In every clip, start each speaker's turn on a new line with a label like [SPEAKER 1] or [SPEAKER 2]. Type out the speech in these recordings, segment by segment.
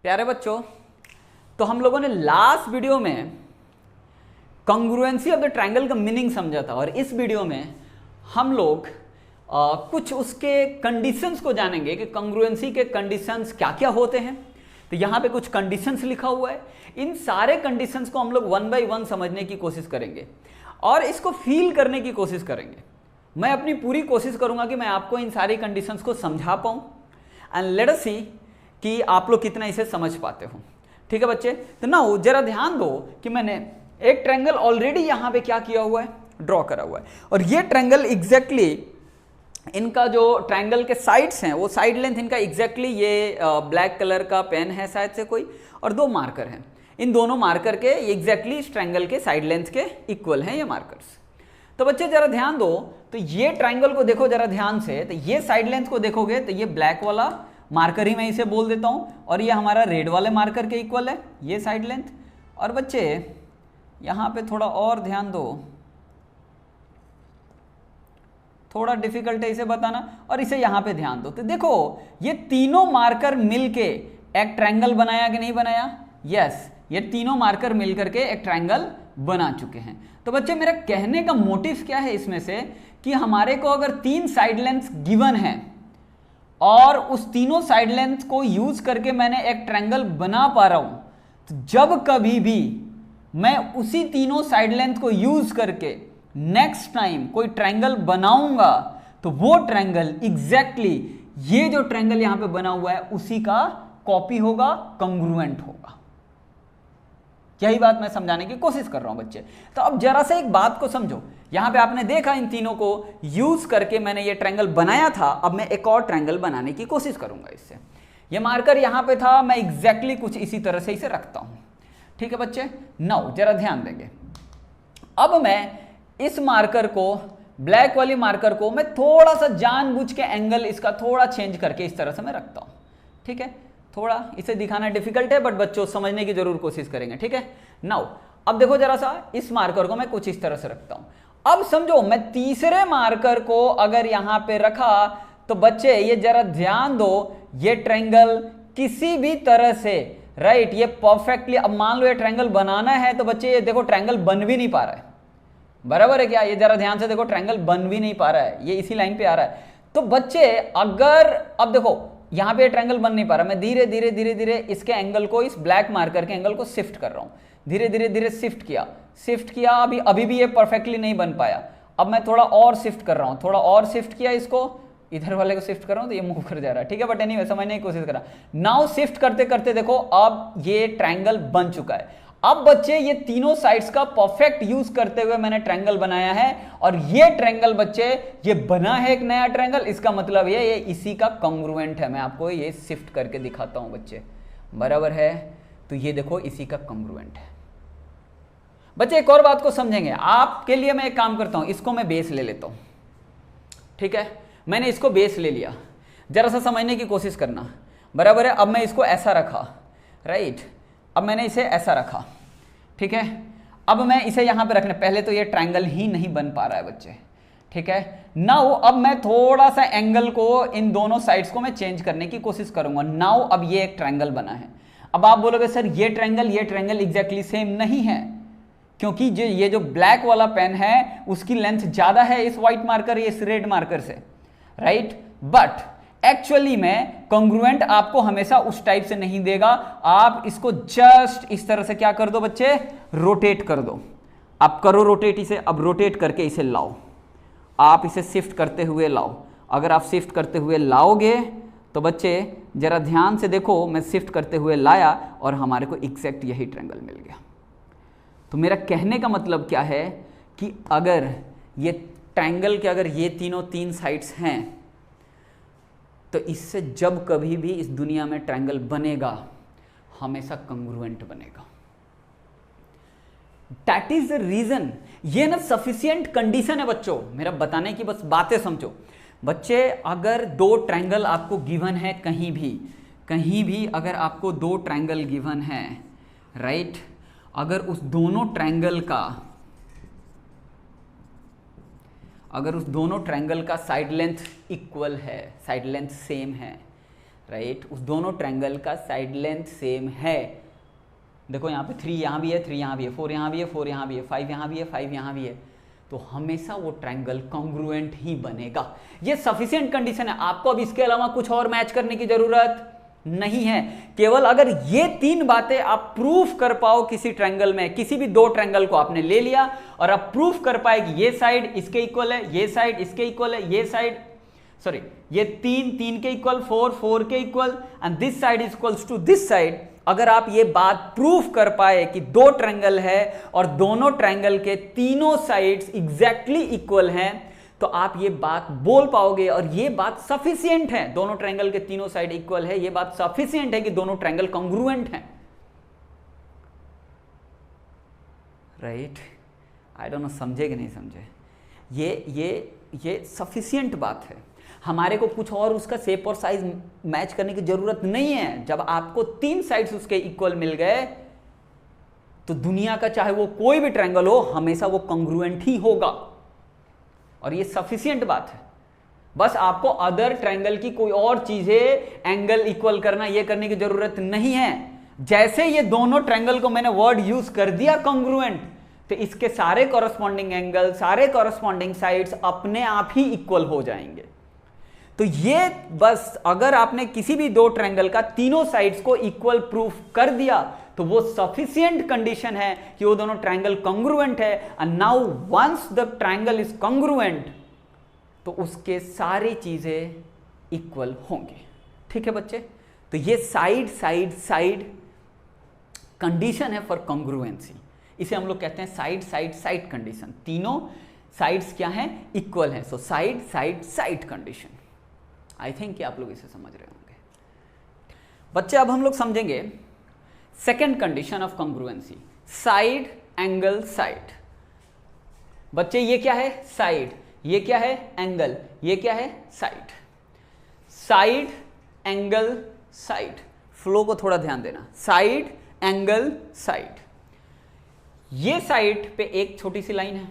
[SPEAKER 1] प्यारे बच्चों, तो हम लोगों ने लास्ट वीडियो में कॉन्ग्रुएंसी ऑफ द ट्रायंगल का मीनिंग समझा था और इस वीडियो में हम लोग कुछ उसके कंडीशंस को जानेंगे कि कॉन्ग्रुएंसी के कंडीशंस क्या क्या होते हैं। तो यहाँ पे कुछ कंडीशंस लिखा हुआ है, इन सारे कंडीशंस को हम लोग वन बाय वन समझने की कोशिश करेंगे और इसको फील करने की कोशिश करेंगे। मैं अपनी पूरी कोशिश करूंगा कि मैं आपको इन सारी कंडीशंस को समझा पाऊँ एंड लेट अस सी कि आप लोग कितना इसे समझ पाते हो। ठीक है बच्चे, तो ना जरा ध्यान दो कि मैंने एक ट्रायंगल ऑलरेडी यहाँ पे क्या किया हुआ है, ड्रॉ करा हुआ है और ये ट्रायंगल एग्जैक्टली इनका जो ट्रायंगल के साइड्स हैं वो साइड लेंथ इनका एग्जैक्टली ये ब्लैक कलर का पेन है शायद से कोई, और दो मार्कर हैं। इन दोनों मार्कर के एग्जैक्टली इस ट्रायंगल के साइड लेंथ के इक्वल हैं ये मार्कर्स। तो बच्चे जरा ध्यान दो, तो ये ट्रायंगल को देखो जरा ध्यान से, तो ये साइड लेंथ को देखोगे तो ये ब्लैक वाला मार्कर ही मैं इसे बोल देता हूं और ये हमारा रेड वाले मार्कर के इक्वल है ये साइड लेंथ। और बच्चे यहां पे थोड़ा और ध्यान दो, थोड़ा डिफिकल्ट है इसे बताना और इसे यहां पे ध्यान दो। तो देखो ये तीनों मार्कर मिलके एक ट्रायंगल बनाया कि नहीं बनाया? यस, ये तीनों मार्कर मिलकर के एक ट्रायंगल बना चुके हैं। तो बच्चे मेरा कहने का मोटिव क्या है इसमें से कि हमारे को अगर तीन साइड लेंथ गिवन है और उस तीनों साइड लेंथ को यूज करके मैंने एक ट्रायंगल बना पा रहा हूं, तो जब कभी भी मैं उसी तीनों साइड लेंथ को यूज करके नेक्स्ट टाइम कोई ट्रायंगल बनाऊंगा तो वो ट्रायंगल एग्जैक्टली ये जो ट्रायंगल यहां पे बना हुआ है उसी का कॉपी होगा, कॉन्ग्रुएंट होगा। यही बात मैं समझाने की कोशिश कर रहा हूं बच्चे। तो अब जरा से एक बात को समझो, यहां पे आपने देखा इन तीनों को यूज करके मैंने ये ट्रायंगल बनाया था, अब मैं एक और ट्रायंगल बनाने की कोशिश करूंगा इससे। ये मार्कर यहां पे था, मैं एग्जैक्टली कुछ इसी तरह से इसे रखता हूं। ठीक है बच्चे, नाउ जरा ध्यान देंगे। अब मैं इस मार्कर को, ब्लैक वाली मार्कर को मैं थोड़ा सा जानबूझ के एंगल इसका थोड़ा चेंज करके इस तरह से मैं रखता हूं। ठीक है, थोड़ा इसे दिखाना डिफिकल्ट है बट बच्चों समझने की जरूर कोशिश करेंगे। ठीक है, नाउ अब देखो जरा सा, इस मार्कर को मैं कुछ इस तरह से रखता हूं। अब समझो मैं तीसरे मार्कर को अगर यहां पे रखा तो बच्चे ये जरा ध्यान दो, ये ट्रायंगल किसी भी तरह से राइट ये परफेक्टली, अब मान लो ये ट्रायंगल बनाना है तो बच्चे ये देखो ट्रायंगल बन भी नहीं पा रहा है। बराबर है क्या? ये जरा ध्यान से देखो ट्रायंगल बन भी नहीं पा रहा है, ये इसी लाइन पे आ रहा है। तो बच्चे अगर अब देखो यहां पे ट्रायंगल बन नहीं पा रहा, मैं धीरे धीरे धीरे धीरे इसके एंगल को, इस ब्लैक मार्कर के एंगल को शिफ्ट कर रहा हूं, धीरे धीरे धीरे शिफ्ट किया, अभी भी ये परफेक्टली नहीं बन पाया। अब मैं थोड़ा और शिफ्ट कर रहा हूं, थोड़ा और शिफ्ट किया, इसको इधर वाले को शिफ्ट कर रहा हूं तो ये मूव कर जा रहा है। ठीक है, बट एनीवे समझने की कोशिश करा। नाउ शिफ्ट करते करते देखो अब ये ट्रायंगल बन चुका है। अब बच्चे ये तीनों साइड्स का परफेक्ट यूज करते हुए मैंने ट्रायंगल बनाया है और ये ट्रायंगल बच्चे ये बना है एक नया ट्रायंगल, इसका मतलब ये इसी का कॉन्ग्रुएंट है। मैं आपको ये शिफ्ट करके दिखाता हूं बच्चे, बराबर है? तो ये देखो इसी का कॉन्ग्रुएंट है। बच्चे एक और बात को समझेंगे, आपके लिए मैं एक काम करता हूं, इसको मैं बेस ले लेता हूं। ठीक है, मैंने इसको बेस ले लिया, जरा सा समझने की कोशिश करना, बराबर है? अब मैं इसको ऐसा रखा, राइट, अब मैंने इसे ऐसा रखा। ठीक है, अब मैं इसे यहां पे रखने, पहले तो ये ट्रायंगल ही नहीं बन पा रहा है बच्चे। ठीक है, नाउ अब मैं थोड़ा सा एंगल को इन दोनों साइड्स को मैं चेंज करने की कोशिश करूंगा। नाउ अब ये एक ट्रायंगल बना है। अब आप बोलोगे सर ये ट्रायंगल एग्जैक्टली सेम नहीं है, क्योंकि ये जो ब्लैक वाला पेन है उसकी लेंथ ज्यादा है इस व्हाइट मार्कर, इस रेड मार्कर से, राइट? बट एक्चुअली में कॉन्ग्रुएंट आपको हमेशा उस टाइप से नहीं देगा। आप इसको जस्ट इस तरह से क्या कर दो बच्चे, रोटेट कर दो। आप करो रोटेट इसे, अब रोटेट करके इसे लाओ, आप इसे शिफ्ट करते हुए लाओ। अगर आप शिफ्ट करते हुए लाओगे तो बच्चे जरा ध्यान से देखो, मैं शिफ्ट करते हुए लाया और हमारे को एग्जैक्ट यही ट्रायंगल मिल गया। तो मेरा कहने का मतलब क्या है कि अगर ये ट्रायंगल के अगर ये तीन साइड्स हैं तो इससे जब कभी भी इस दुनिया में ट्रायंगल बनेगा हमेशा कॉन्ग्रुएंट बनेगा। दैट इज द रीजन, ये ना सफिशिएंट कंडीशन है बच्चों, मेरा बताने की बस बातें समझो। बच्चे अगर दो ट्रायंगल आपको गिवन है, कहीं भी अगर आपको दो ट्रायंगल गिवन है, राइट, अगर उस दोनों ट्रायंगल का साइड लेंथ इक्वल है, साइड लेंथ सेम है, राइट, उस दोनों ट्रायंगल का साइड लेंथ सेम है। देखो यहाँ पे 3 यहाँ भी है, 3 यहाँ भी है, 4 यहाँ भी है, 4 यहाँ भी है, 5 यहाँ भी है, 5 यहाँ भी है, तो हमेशा वो ट्रायंगल कॉन्ग्रुएंट ही बनेगा। ये सफिशिएंट कंडीशन है, आपको अब इसके अलावा कुछ और मैच करने की जरूरत नहीं है। केवल अगर ये 3 बातें आप प्रूफ कर पाओ किसी ट्रायंगल में, किसी भी 2 ट्रायंगल को आपने ले लिया और आप प्रूफ कर पाए कि ये साइड इसके इक्वल है, ये साइड इसके इक्वल है, ये साइड सॉरी ये 3 के इक्वल, 4 के equal and this side is equals to this side. अगर आप ये बात प्रूफ कर पाए कि 2 ट्रायंगल है और दोनों ट्रायंगल के तीनों साइड्स एग्जैक्टली इक्वल हैं, तो आप ये बात बोल पाओगे और ये बात सफिशिएंट है, दोनों ट्रायंगल के तीनों साइड इक्वल है, ये बात सफिशिएंट है कि दोनों ट्रायंगल कॉन्ग्रुएंट हैं। राइट, आई डोंट नो समझे कि नहीं समझे। ये सफिशिएंट बात है, हमारे को कुछ और उसका शेप और साइज मैच करने की जरूरत नहीं है। जब आपको 3 साइड्स उसके इक्वल मिल गए तो दुनिया का चाहे वो कोई भी ट्रायंगल हो, हमेशा वो कॉन्ग्रुएंट ही होगा और ये सफिशिएंट बात है। बस आपको अदर ट्रायंगल की कोई और चीजें एंगल इक्वल करना, ये करने की जरूरत नहीं है। जैसे ये दोनों ट्रायंगल को मैंने वर्ड यूज कर दिया कॉन्ग्रुएंट, तो इसके सारे कॉरस्पॉन्डिंग एंगल, सारे कॉरस्पॉन्डिंग साइड्स अपने आप ही इक्वल हो जाएंगे। तो ये बस अगर आपने किसी भी 2 ट्रायंगल का तीनों साइड्स को इक्वल प्रूफ कर दिया तो वो सफिशिएंट कंडीशन है कि वो दोनों ट्रायंगल कॉन्ग्रुएंट है। And now once the triangle is congruent तो उसके सारी चीजें इक्वल होंगे। ठीक है बच्चे, तो ये साइड कंडीशन है फॉर कॉन्ग्रुएंसी। इसे हम लोग कहते हैं साइड कंडीशन। तीनों साइड्स क्या हैं? इक्वल है। So side condition. I think कि आप लोग इसे समझ रहे होंगे बच्चे। अब हम लोग समझेंगे second condition of congruency, side angle side. बच्चे ये क्या है? साइड। ये क्या है? एंगल। ये क्या है? Side. Side angle side, flow को थोड़ा ध्यान देना। Side angle side. ये साइड पे एक छोटी सी लाइन है,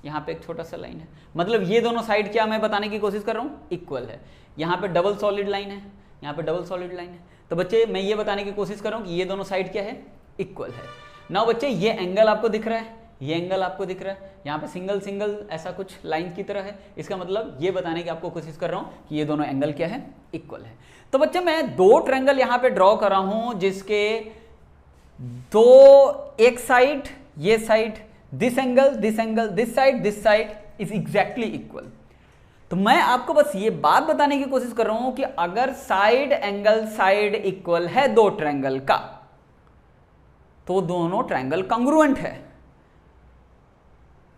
[SPEAKER 1] यहां पे एक छोटा सा लाइन है, मतलब ये दोनों साइड क्या मैं बताने की कोशिश कर रहा हूं? इक्वल है। यहां पे डबल सॉलिड लाइन है, यहां पे डबल सॉलिड लाइन है। तो बच्चे मैं ये बताने की कोशिश कर रहा हूं कि ये दोनों साइड क्या है? इक्वल है। नाउ बच्चे ये एंगल आपको दिख रहा है, ये एंगल आपको दिख रहा है, यहाँ पे सिंगल ऐसा कुछ लाइन की तरह है। इसका मतलब ये बताने की आपको कोशिश कर रहा हूं कि ये दोनों एंगल क्या है? इक्वल है। तो बच्चे मैं 2 ट्रायंगल यहाँ पे ड्रॉ कर रहा हूं जिसके एक साइड, ये side, this angle, this side is exactly equal. तो मैं आपको बस ये बात बताने की कोशिश कर रहा हूं कि अगर साइड एंगल साइड इक्वल है 2 ट्रायंगल का, तो दोनों ट्रायंगल कॉन्ग्रुएंट है।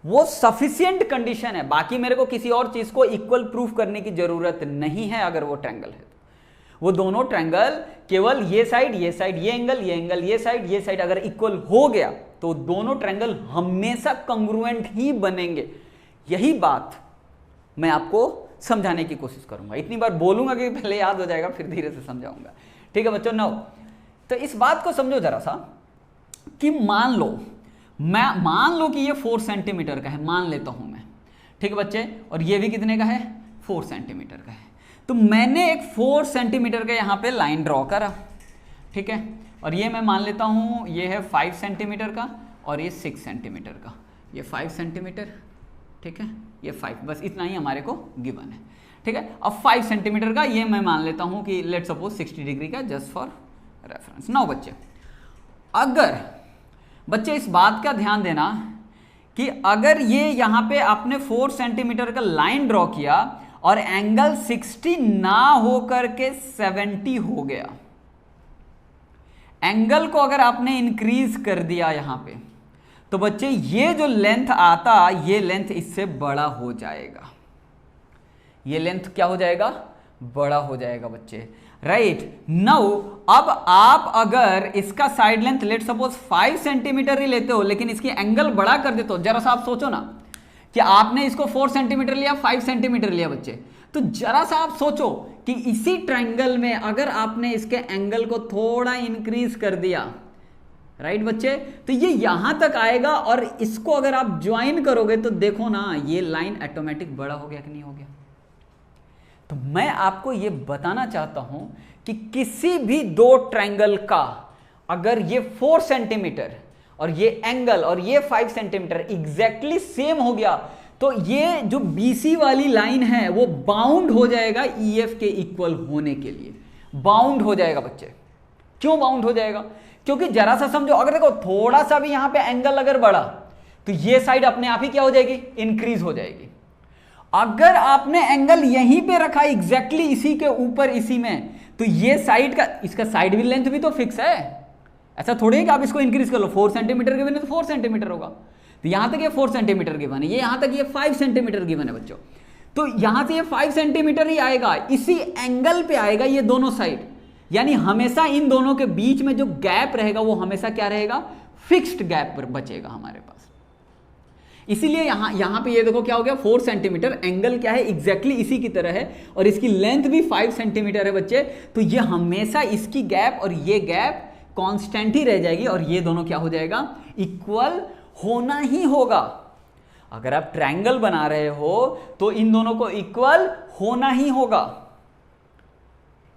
[SPEAKER 1] वो सफिशिएंट कंडीशन है। बाकी मेरे को किसी और चीज को इक्वल प्रूफ करने की जरूरत नहीं है। अगर वो ट्रायंगल है तो वो दोनों ट्रायंगल केवल ये साइड, ये एंगल, ये साइड अगर इक्वल हो गया तो दोनों ट्रायंगल हमेशा कॉन्ग्रुएंट ही बनेंगे। यही बात मैं आपको समझाने की कोशिश करूंगा। इतनी बार बोलूंगा कि पहले याद हो जाएगा, फिर धीरे से समझाऊंगा। ठीक है बच्चों। नाउ तो इस बात को समझो जरा सा कि मान लो कि ये 4 सेंटीमीटर का है, मान लेता हूं मैं। ठीक है बच्चे, और ये भी कितने का है? 4 सेंटीमीटर का है। तो मैंने एक 4 सेंटीमीटर का यहां पे लाइन ड्रॉ करा। ठीक है, और ये मैं मान लेता हूं ये है 5 सेंटीमीटर का और ये 6 सेंटीमीटर का। ये 5 सेंटीमीटर, ठीक है, ये 5, बस इतना ही हमारे को गिवन है। ठीक है, अब 5 सेंटीमीटर का ये मैं मान लेता हूं कि लेट्स सपोज 60 डिग्री का, जस्ट फॉर रेफरेंस। नाउ बच्चे, अगर बच्चे इस बात का ध्यान देना कि अगर ये यहां पे आपने 4 सेंटीमीटर का लाइन ड्रॉ किया और एंगल 60 ना होकर के 70 हो गया, एंगल को अगर आपने इंक्रीज कर दिया यहां पे, तो बच्चे ये जो लेंथ आता, ये लेंथ इससे बड़ा हो जाएगा। ये लेंथ क्या हो जाएगा? बड़ा हो जाएगा बच्चे। राइट। नाउ अब आप अगर इसका side length let suppose 5 centimetre ही लेते हो, लेकिन इसकी एंगल बड़ा कर देते हो, जरा सा आप सोचो ना कि आपने इसको 4 सेंटीमीटर लिया, 5 सेंटीमीटर लिया बच्चे, तो जरा सा आप सोचो कि इसी ट्रायंगल में अगर आपने इसके एंगल को थोड़ा इंक्रीज कर दिया, राइट बच्चे, तो ये यहां तक आएगा और इसको अगर आप ज्वाइन करोगे तो देखो ना ये लाइन ऑटोमेटिक बड़ा हो गया कि नहीं हो गया। तो मैं आपको ये बताना चाहता हूं कि किसी भी दो ट्रायंगल का अगर ये 4 सेंटीमीटर और ये एंगल और ये 5 सेंटीमीटर एग्जैक्टली सेम हो गया तो ये जो BC वाली लाइन है वो बाउंड हो जाएगा EF के इक्वल होने के लिए, बाउंड हो जाएगा बच्चे। क्यों बाउंड हो जाएगा? क्योंकि जरा सा समझो, अगर देखो थोड़ा सा भी यहां पे एंगल अगर बढ़ा तो ये साइड अपने आप ही क्या हो जाएगी, इंक्रीज हो जाएगी। अगर आपने एंगल यहीं पे रखा एग्जैक्टली इसी के ऊपर इसी में, तो ये साइड का, इसका साइड भी लेंथ भी तो फिक्स है, ऐसा थोड़ी है कि आप इसको इंक्रीज कर लो। 4 सेंटीमीटर गिवन है तो 4 सेंटीमीटर होगा, तो यहां तक ये 4 सेंटीमीटर गिवन है, ये यहां तक ये 5 सेंटीमीटर गिवन है बच्चों, तो यहां से ये 5 सेंटीमीटर ही आएगा, इसी एंगल पे आएगा ये दोनों साइड, यानी हमेशा इन दोनों के बीच में जो गैप रहेगा वो हमेशा क्या रहेगा, फिक्स्ड गैप पर बचेगा हमारे पास। इसीलिए यहां पे ये देखो क्या हो गया, 4 सेंटीमीटर, एंगल क्या है एग्जैक्टली इसी की तरह है और इसकी लेंथ भी 5 सेंटीमीटर है बच्चे, तो ये हमेशा इसकी गैप और ये गैप कांस्टेंट ही रह जाएगी और ये दोनों क्या हो जाएगा, इक्वल होना ही होगा। अगर आप ट्रायंगल बना रहे हो तो इन दोनों को इक्वल होना ही होगा।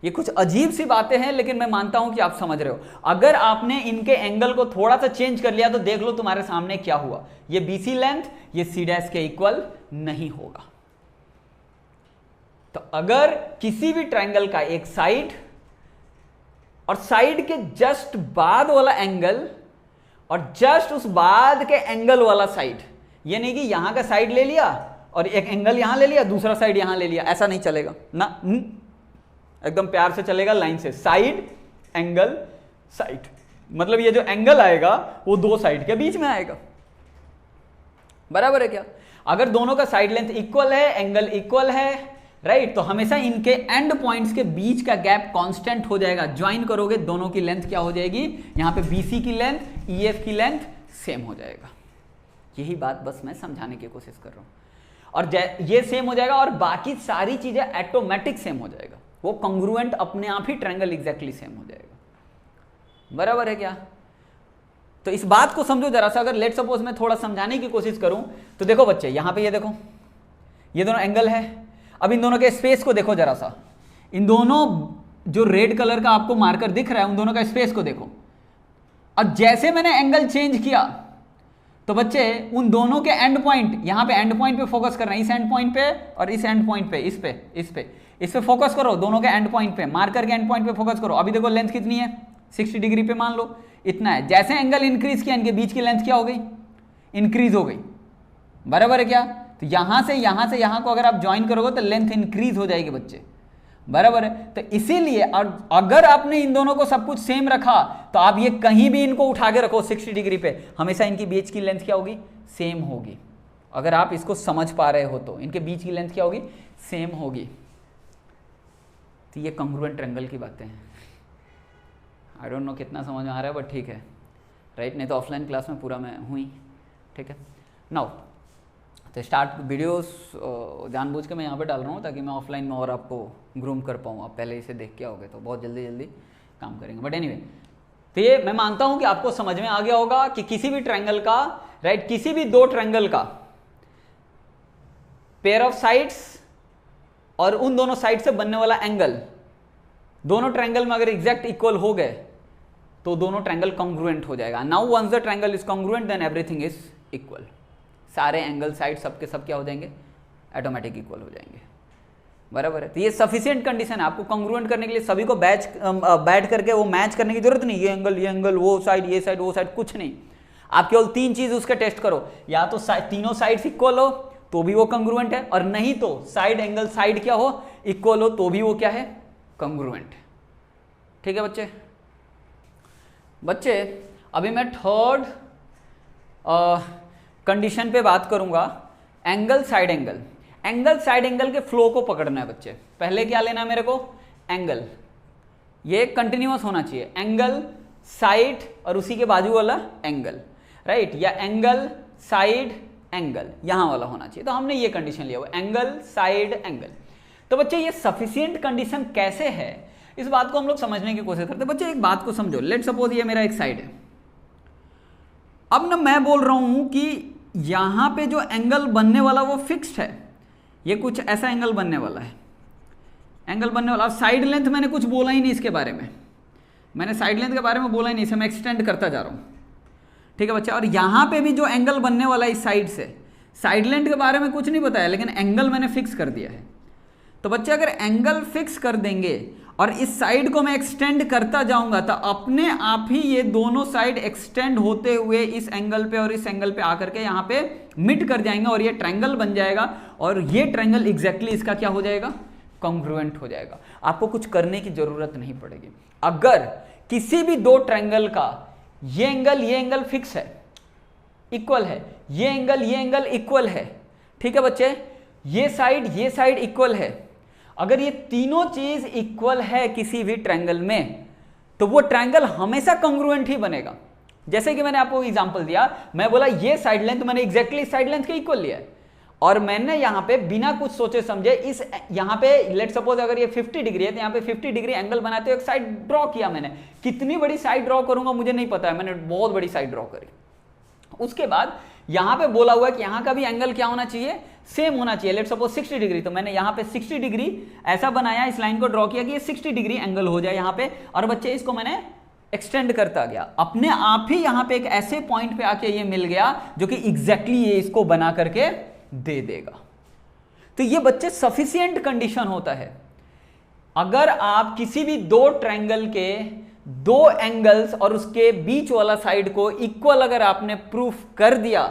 [SPEAKER 1] ये कुछ अजीब सी बातें हैं लेकिन मैं मानता हूं कि आप समझ रहे हो। अगर आपने इनके एंगल को थोड़ा सा चेंज कर लिया तो देख लो तुम्हारे सामने क्या हुआ, ये BC लेंथ ये C डैश के इक्वल नहीं होगा। तो अगर किसी भी ट्रायंगल का एक साइड और साइड के जस्ट बाद वाला एंगल और जस्ट उस बाद के एंगल वाला साइड, ये नहीं कि यहां का साइड ले लिया और एक एंगल यहां ले लिया दूसरा साइड यहां ले लिया, ऐसा नहीं चलेगा ना, एकदम प्यार से चलेगा लाइन से, साइड एंगल साइड, मतलब ये जो एंगल आएगा वो दो साइड के बीच में आएगा, बराबर है क्या? अगर दोनों का साइड लेंथ इक्वल है, एंगल इक्वल है, राइट, तो हमेशा इनके एंड पॉइंट्स के बीच का गैप कांस्टेंट हो जाएगा। ज्वाइन करोगे दोनों की लेंथ क्या हो जाएगी, यहां पे BC की लेंथ EF की लेंथ सेम हो जाएगा। यही बात बस मैं समझाने की कोशिश कर रहा हूं। और ये सेम हो जाएगा और बाकी सारी चीजें ऑटोमेटिक सेम हो जाएगा, वो कॉन्ग्रुएंट अपने आप ही ट्रायंगल एग्जैक्टली सेम हो जाएगा, बराबर है क्या? तो इस बात को समझो जरा सा। अगर लेट सपोज मैं थोड़ा समझाने की कोशिश करूं तो देखो बच्चे, यहां पे ये देखो, ये दोनों एंगल है। अब इन दोनों के स्पेस को देखो जरा सा, इन दोनों जो रेड कलर का आपको मार्कर दिख रहा है उन दोनों का स्पेस को देखो। अब जैसे मैंने एंगल चेंज किया तो बच्चे उन दोनों के एंड पॉइंट, यहां पे एंड पॉइंट पे फोकस करना है, इस एंड पॉइंट पे और इस एंड पॉइंट पे, इस पे फोकस करो, दोनों के एंड पॉइंट पे, मार्कर के एंड पॉइंट पे फोकस करो। अभी देखो लेंथ कितनी है, 60 डिग्री पे मान लो इतना है। जैसे एंगल इंक्रीज किया इनके बीच की लेंथ क्या हो गई, इंक्रीज हो गई, बराबर है क्या? तो यहां से यहां को अगर आप ज्वाइन करोगे तो लेंथ इंक्रीज हो जाएगी बच्चे, बराबर है? तो इसीलिए अगर आपने इन दोनों को सब कुछ सेम रखा तो आप ये कहीं भी इनको उठा के रखो 60 डिग्री पे, हमेशा इनकी बीच की लेंथ क्या होगी, सेम होगी। अगर आप इसको समझ पा रहे हो तो इनके बीच की लेंथ क्या होगी, सेम होगी। तो ये कॉन्ग्रुएंट ट्रायंगल की बातें हैं। आई डोंट नो कितना समझ में आ रहा है बट ठीक है, राइट, नहीं तो ऑफलाइन क्लास में पूरा मैं हुई, ठीक है। नाउ तो स्टार्ट वीडियोस जानबूझ के मैं यहाँ पे डाल रहा हूँ ताकि मैं ऑफलाइन में और आपको ग्रूम कर पाऊँ। आप पहले इसे देख के आओगे तो बहुत जल्दी काम करेंगे। बट एनीवे, तो ये मैं मानता हूँ कि आपको समझ में आ गया होगा कि किसी भी ट्रायंगल का, राइट, किसी भी दो ट्रायंगल का पेयर ऑफ साइड्स और उन दोनों साइड से बनने वाला एंगल, दोनों ट्रायंगल में अगर एग्जैक्ट इक्वल हो गए तो दोनों ट्रायंगल कॉन्ग्रुएंट हो जाएगा। Now once the triangle is congruent then everything is equal. सारे एंगल साइड सबके सब क्या हो जाएंगे, ऑटोमेटिक इक्वल हो जाएंगे, बराबर है? तो ये सफिशिएंट कंडीशन है। आपको कॉन्ग्रुएंट करने के लिए सभी को बैठ करके वो मैच करने की जरूरत नहीं, ये एंगल वो साइड, ये साइड वो साइड, कुछ नहीं। आप केवल 3 चीज उसके टेस्ट करो, या तो तीनों साइड्स इक्वल हो तो भी वो कॉन्ग्रुएंट है, और नहीं तो साइड एंगल साइड क्या हो, इक्वल हो तो भी वो क्या है, कॉन्ग्रुएंट। ठीक है बच्चे अभी मैं थर्ड कंडीशन पे बात करूंगा, angle side angle. Angle side angle के फ्लो को पकड़ना है बच्चे। पहले क्या लेना है मेरे को, एंगल, ये कंटिन्यूअस होना चाहिए, एंगल साइड और उसी के बाजू वाला एंगल, राइट, या एंगल साइड एंगल यहां वाला होना चाहिए। तो हमने ये कंडीशन लिया हुआ, एंगल साइड एंगल। तो बच्चे ये सफिशिएंट कंडीशन कैसे है, इस बात को हम लोग समझने की कोशिश करते हैं। बच्चे एक बात को समझो, लेट सपोज ये मेरा एक साइड है। अब ना मैं बोल रहा हूं कि यहां पे जो एंगल बनने वाला वो फिक्स्ड है, ये कुछ ऐसा एंगल बनने वाला है, एंगल बनने वाला। अब साइड लेंथ मैंने कुछ बोला ही नहीं इसके बारे में, मैंने साइड लेंथ के बारे में बोला ही नहीं, इसे मैं एक्सटेंड करता जा रहा हूँ। ठीक है बच्चा, और यहाँ पे भी जो एंगल बनने वाला है इस साइड से, साइड लेंथ के बारे में कुछ नहीं बताया, लेकिन एंगल मैंने फिक्स कर दिया है। तो बच्चे अगर एंगल फिक्स कर देंगे और इस साइड को मैं एक्सटेंड करता जाऊंगा तो अपने आप ही ये दोनों साइड एक्सटेंड होते हुए इस एंगल पे और इस एंगल पे आकर के यहाँ पे मिट कर जाएंगे और ये ट्रायंगल बन जाएगा। और ये ट्रायंगल एग्जैक्टली इसका क्या हो जाएगा, कॉन्ग्रुएंट हो जाएगा। आपको कुछ करने की जरूरत नहीं पड़ेगी। अगर किसी भी दो ट्रायंगल का ये एंगल फिक्स है, इक्वल है, ये एंगल इक्वल है, ठीक है बच्चे, ये साइड इक्वल है, अगर ये तीनों चीज इक्वल है किसी भी ट्रायंगल में तो वो ट्रायंगल हमेशा कॉन्ग्रुएंट ही बनेगा। जैसे कि मैंने आपको एग्जांपल दिया, मैं बोला ये साइड लेंथ मैंने एग्जैक्टली साइड लेंथ के इक्वल लिया है और मैंने यहां पे बिना कुछ सोचे समझे इस यहां पे लेट सपोज अगर ये 50 डिग्री है तो यहां पे 50 डिग्री एंगल बनाते हुए एक साइड ड्रॉ किया मैंने। कितनी बड़ी साइड ड्रॉ करूंगा मुझे नहीं पता है, मैंने बहुत बड़ी साइड ड्रॉ करी। उसके बाद यहां पे बोला हुआ है कि यहां का भी एंगल क्या होना चाहिए, सेम होना चाहिए, लेट सपोज 60 डिग्री। तो मैंने यहां पे 60 डिग्री ऐसा बनाया, इस लाइन को ड्रॉ किया कि ये 60 डिग्री एंगल हो जाए यहां पे। और बच्चे इसको मैंने एक्सटेंड करता गया, अपने आप ही यहां पे एक ऐसे पॉइंट पे आके ये मिल गया जो कि एग्जैक्टली ये इसको बना करके दे देगा। तो ये बच्चे सफिशिएंट कंडीशन होता है। अगर आप किसी भी दो ट्रायंगल के दो एंगल्स और उसके बीच वाला साइड को इक्वल अगर आपने प्रूफ कर दिया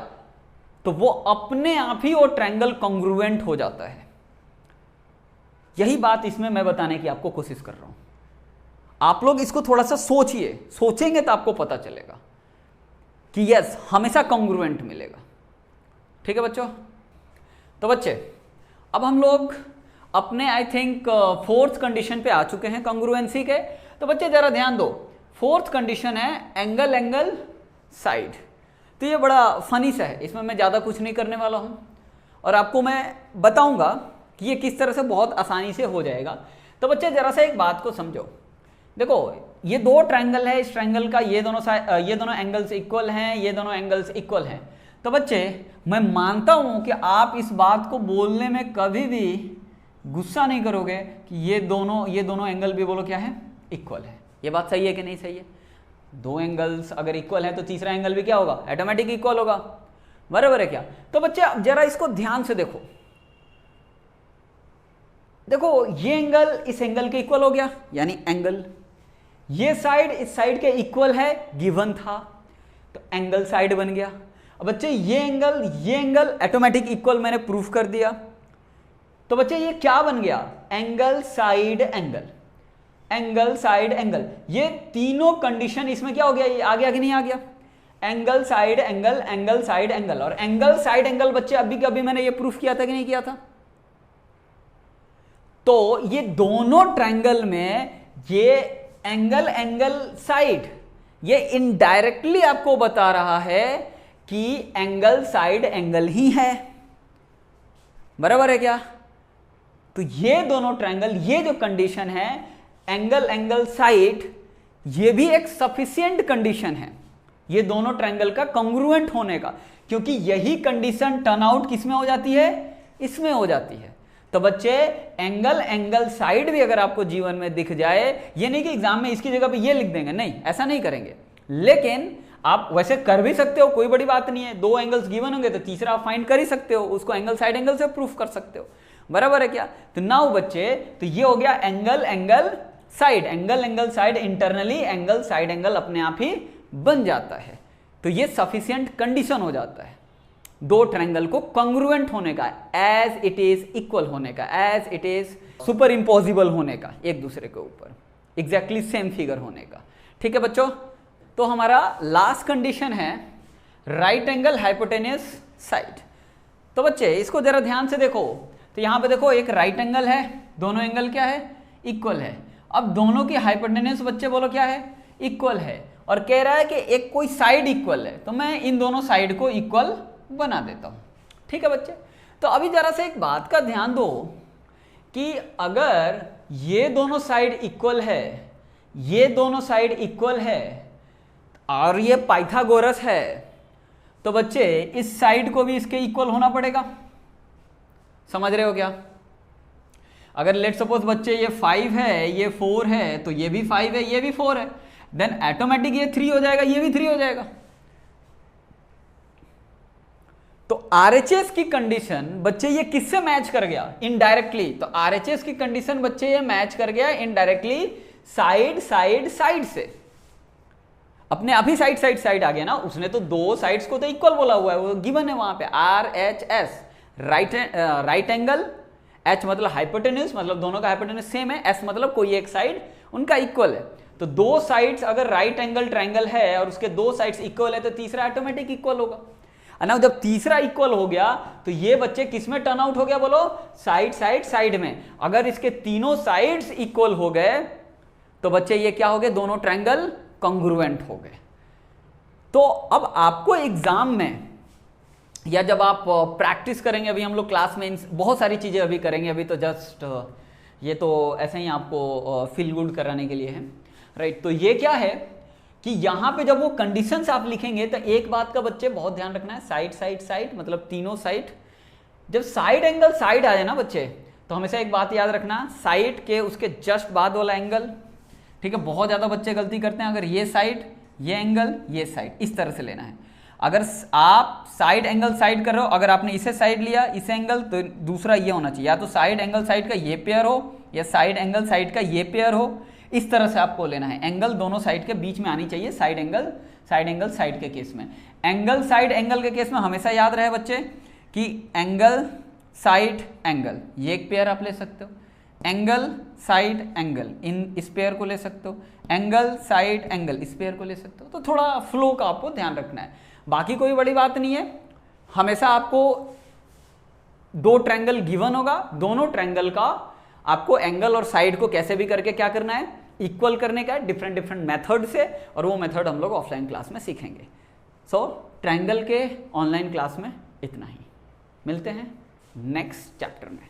[SPEAKER 1] तो वो अपने आप ही वो ट्रायंगल कॉन्ग्रुएंट हो जाता है। यही बात इसमें मैं बताने की आपको कोशिश कर रहा हूं। आप लोग इसको थोड़ा सा सोचिए, सोचेंगे तो आपको पता चलेगा कि यस हमेशा कॉन्ग्रुएंट मिलेगा। ठीक है बच्चों, तो बच्चे अब हम लोग अपने आई थिंक फोर्थ कंडीशन पे आ चुके हैं कॉन्ग्रुएंसी के। तो बच्चे जरा ध्यान दो, फोर्थ कंडीशन है एंगल साइड। तो ये बड़ा फनी सा है, इसमें मैं ज़्यादा कुछ नहीं करने वाला हूँ और आपको मैं बताऊंगा कि ये किस तरह से बहुत आसानी से हो जाएगा। तो बच्चे जरा सा एक बात को समझो, देखो ये दो ट्रायंगल है, इस ट्रायंगल का ये दोनों एंगल्स इक्वल हैं, ये दोनों एंगल्स इक्वल हैं। तो बच्चे मैं मानता हूं कि आप इस बात को बोलने में कभी भी गुस्सा नहीं करोगे कि ये दोनों एंगल भी बोलो क्या है, इक्वल है। ये बात सही है कि नहीं सही है? दो एंगल्स अगर इक्वल है तो तीसरा एंगल भी क्या होगा, ऑटोमेटिक इक्वल होगा, बराबर है क्या? तो बच्चे अब जरा इसको ध्यान से देखो, देखो ये एंगल इस एंगल के इक्वल हो गया, यानी एंगल ये साइड इस साइड के इक्वल है, गिवन था, तो एंगल साइड बन गया। अब बच्चे ये एंगल ऑटोमेटिक इक्वल मैंने प्रूफ कर दिया। तो बच्चे ये क्या बन गया, angle side angle, angle side angle. ये तीनों कंडीशन इसमें क्या हो गया, ये आ गया कि नहीं आ गया, angle side angle, angle side angle. और एंगल साइड एंगल बच्चे अभी कभी मैंने ये प्रूफ किया था कि नहीं किया था? तो ये दोनों ट्रायंगल में ये एंगल साइड ये इनडायरेक्टली आपको बता रहा है कि एंगल साइड एंगल ही है, बराबर है क्या? तो ये दोनों ट्रायंगल, ये जो कंडीशन है एंगल साइड, ये भी एक सफिशिएंट कंडीशन है ये दोनों ट्रायंगल का कॉन्ग्रुएंट होने का, क्योंकि यही कंडीशन टर्न आउट किसमें हो जाती है, इसमें हो जाती है। तो बच्चे एंगल साइड भी अगर आपको जीवन में दिख जाए, ये नहीं कि एग्जाम में इसकी जगह पे ये लिख देंगे, नहीं ऐसा नहीं करेंगे, लेकिन आप वैसे कर भी सकते हो, कोई बड़ी बात नहीं है। दो एंगल्स गिवन होंगे तो तीसरा आप फाइंड कर ही सकते हो, उसको एंगल साइड एंगल से प्रूफ कर सकते हो, बराबर है क्या? तो नाउ बच्चे तो ये हो गया angle side, angle side, internally angle side angle अपने आप ही बन जाता है। तो ये सफिशिएंट कंडीशन हो जाता है दो ट्रायंगल को कॉन्ग्रुएंट होने का, एज इट इज इक्वल होने का, as it is super impossible होने का, एक दूसरे के ऊपर एग्जैक्टली सेम फिगर होने का। ठीक है बच्चों, तो हमारा लास्ट कंडीशन है राइट एंगल हाइपोटेन्यूस साइड। तो बच्चे इसको जरा ध्यान से देखो, तो यहां पे देखो एक राइट एंगल है, दोनों एंगल क्या है, इक्वल है। अब दोनों की हाइपोटेन्यूस बच्चे बोलो क्या है, इक्वल है, और कह रहा है कि एक कोई साइड इक्वल है, तो मैं इन दोनों साइड को इक्वल बना देता हूं। ठीक है बच्चे, तो अभी जरा से एक बात का ध्यान दो कि अगर ये दोनों साइड इक्वल है, ये दोनों साइड इक्वल है और ये पाइथागोरस है, तो बच्चे इस साइड को भी इसके इक्वल होना पड़ेगा। समझ रहे हो क्या? अगर लेट सपोज बच्चे ये 5 है, ये 4 है, तो ये भी 5 है, ये भी 4 है, देन ऑटोमेटिक ये 3 हो जाएगा, ये भी 3 हो जाएगा। तो आरएचएस की कंडीशन बच्चे ये किससे मैच कर गया? इनडायरेक्टली। तो आरएचएस की कंडीशन बच्चे ये मैच कर गया इनडायरेक्टली साइड साइड साइड से। अपने अभी साइड साइड साइड आ गया ना, उसने तो दो साइड्स को तो इक्वल बोला हुआ है, वो गिवन है वहां पे RHS, राइट एंगल, H मतलब हाइपोटेन्यूज, मतलब दोनों का हाइपोटेन्यूज सेम है, S मतलब कोई एक साइड उनका इक्वल है। तो दो साइड्स अगर राइट एंगल ट्रायंगल है और उसके दो साइड्स इक्वल है तो तीसरा ऑटोमेटिक इक्वल होगा। ना जब तीसरा इक्वल हो गया तो ये बच्चे किस में टर्न आउट हो गया? बोलो साइड साइड साइड में। अगर इसके तीनों साइड्स इक्वल हो गए तो बच्चे ये क्या हो गए? दोनों ट्रायंगल कॉन्ग्रुएंट हो गए। तो अब आपको एग्जाम में या जब आप प्रैक्टिस करेंगे, अभी हम लोग क्लास में बहुत सारी चीजें अभी करेंगे, अभी तो जस्ट ये तो ऐसे ही आपको फील गुड कराने के लिए है, राइट। तो ये क्या है कि यहां पे जब वो कंडीशंस आप लिखेंगे तो एक बात का बच्चे बहुत ध्यान रखना है, साइड साइड साइड मतलब तीनों साइड। जब साइड एंगल साइड आ जाए ना बच्चे, तो हमेशा एक बात याद रखना, साइड के उसके जस्ट बाद वाला एंगल, ठीक है। बहुत ज्यादा बच्चे गलती करते हैं, अगर ये साइड, ये एंगल, ये साइड, इस तरह से लेना है। अगर आप साइड एंगल साइड कर रहे हो, अगर आपने इसे साइड लिया, इसे एंगल, तो दूसरा ये होना चाहिए, या तो साइड एंगल साइड का ये पेयर हो या साइड एंगल साइड का ये पेयर हो। इस तरह से आपको लेना है, एंगल दोनों साइड के बीच में आनी चाहिए। साइड एंगल साइड के केस में, एंगल साइड एंगल के केस में हमेशा याद रहे बच्चे कि एंगल साइड एंगल, ये एक पेयर आप ले सकते हो, एंगल साइड एंगल इस पेयर को ले सकते हो, एंगल साइड एंगल इस पेयर को ले सकते हो। तो थोड़ा फ्लो का आपको ध्यान रखना है, बाकी कोई बड़ी बात नहीं है। हमेशा आपको दो ट्रायंगल गिवन होगा, दोनों ट्रायंगल का आपको एंगल और साइड को कैसे भी करके क्या करना है? इक्वल करने का, डिफरेंट डिफरेंट मेथड से, और वो मेथड हम लोग ऑफलाइन क्लास में सीखेंगे। सो ट्रायंगल के ऑनलाइन क्लास में इतना ही, मिलते हैं नेक्स्ट चैप्टर में।